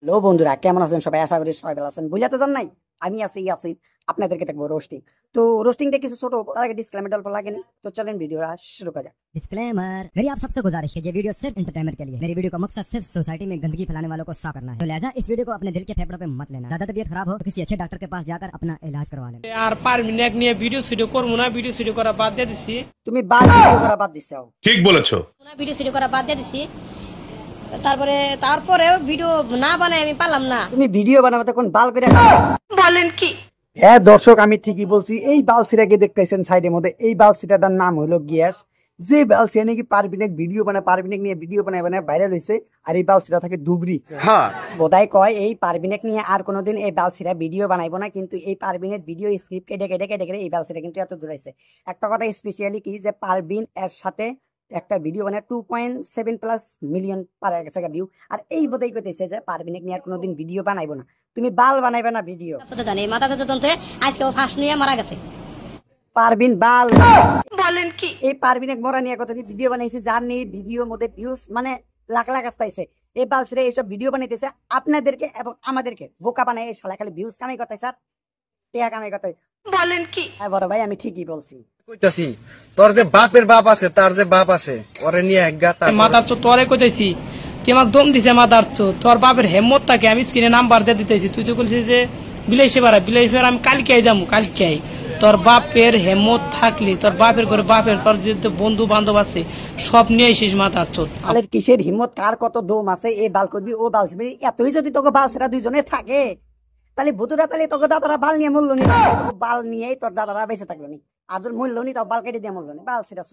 Hello বন্ধুরা, কেমন আছেন সবাই? আশা করি সবাই ভালো আছেন। বুঝাতে চান নাই, আমি আছি ইয়াসিন, আপনাদেরকে দেখবো রোস্টিং। তো রোস্টিংটা কিছু ছোট, তার আগে ডিসক্লেমার অল্প লাগেনি। তো চলেন ভিডিওটা শুরু করা যাক। डिस्क्लेमर। मेरी आप सबसे गुजारिश है, ये वीडियो सिर्फ एंटरटेनमेंट के लिए। मेरी वीडियो का मकसद सिर्फ सोसाइटी में गंदगी फैलाने वालों को साफ करना है। तो लिहाजा इस वीडियो को अपने दिल के फेफड़ों पे मत लेना। ज्यादा तबीयत खराब हो तो किसी अच्छे डॉक्टर के पास जाकर अपना इलाज करवा लेना। আর পারমিন এক নিয়ে ভিডিও শুটিং করবো না, ভিডিও শুটিং করা বাদ দিয়ে দিছি। তুমি বাল ভিডিও করা বাদ দিছো। ঠিক বলেছো। ভিডিও শুটিং করা বাদ দিয়ে দিছি। তারপরেও ভিডিও না বানাই আমি পারলাম না। তুমি ভিডিও বানাতে কোন বাল করে বলেন কি? হ্যাঁ দর্শক, আমি ঠিকই বলছি। এই বালসিটাকে দেখতেছেন সাইডের মধ্যে, এই বালসিটাটার নাম হলো গ্যাস। যে বালসিটা নাকি পারবিনেক ভিডিও বানায়, পারবিনেক নিয়ে ভিডিও বানায় ভাইরাল হয়েছে। আর এই বালসিটা থাকে ধুবড়ি। হ্যাঁ, বোধাই কয় এই পারবিনেক নিয়ে আর কোনোদিন এই বালসিরা ভিডিও বানাইবো না, কিন্তু এই পারবিনের ভিডিও স্ক্রিপ্ট কেটে কেটে কেটে কেটে এই বালসিটা কিন্তু এত দূর হয়েছে। একটা কথা স্পেশালি কি, যে পারবিন এর সাথে একটা ভিডিও বানায় 2.7+ মিলিয়ন পার গেছে ভিউ। আর এই বোধাই কইতেছে যে পারবিনেক নিয়ে আর কোনোদিন ভিডিও বানাইবো না। তুমি বাল বানাইবে না ভিডিও। জানি মাথাতে যন্ত্রে আজকে ও ফাঁস নিয়ে মারা গেছে। পারবিন বাল বলেন কি? এই পারবিনেক মরা নিয়ে কত ভিডিও বানাইছে, যার নিয়ে ভিডিওর মধ্যে ভিউজ মানে লাখ লাখ আসতেছে। এই বালসিরা এইসব ভিডিও বানাইতেছে আপনাদেরকে এবং আমাদেরকে বোকা বানায়। এই শালা খালি ভিউজ কামাই করতেছে আর টিয়া কামাই করতে। বলেন কি? হ্যাঁ বড় ভাই, আমি ঠিকই বলছি। কইতাছি তোর যে বাপের বাপ আছে, তার যে বাপ আছে, ওরে নিয়ে একগা মাদার চো তোরে কইতেছি, তুই আমাকে দম দিছে মাদার চো। তোর বাপের হেমত থাকে, আমি স্ক্রিনে নাম্বার দিয়ে দিতেছি। তুই তো বলছিস যে বিলাইছে বাড়া, বিলাইছে আমি কালকে যাবো, কালকে তোর বাপের হেমত থাকলে তোর বাপের ঘরে বাপের তোর যে বন্ধু বান্ধব আছে সব নিয়ে এসিস মাদার চোদ। তাহলে কিসের হিম্মত, কার কত দম আছে, এ বাল করবি ও বাল করবি। এতই যদি তোকে বালসিরা দুইজনে থাকে, তাহলে ভুতুরা তাহলে তোকে দাদারা বাল নিয়ে মূল্য নি, বাল নিয়েই তোর দাদারা বেঁচে থাকলো নি। আর যদি মূল্য নি, তো বাল কেটে দিয়ে মূল্য নি। বালসিরা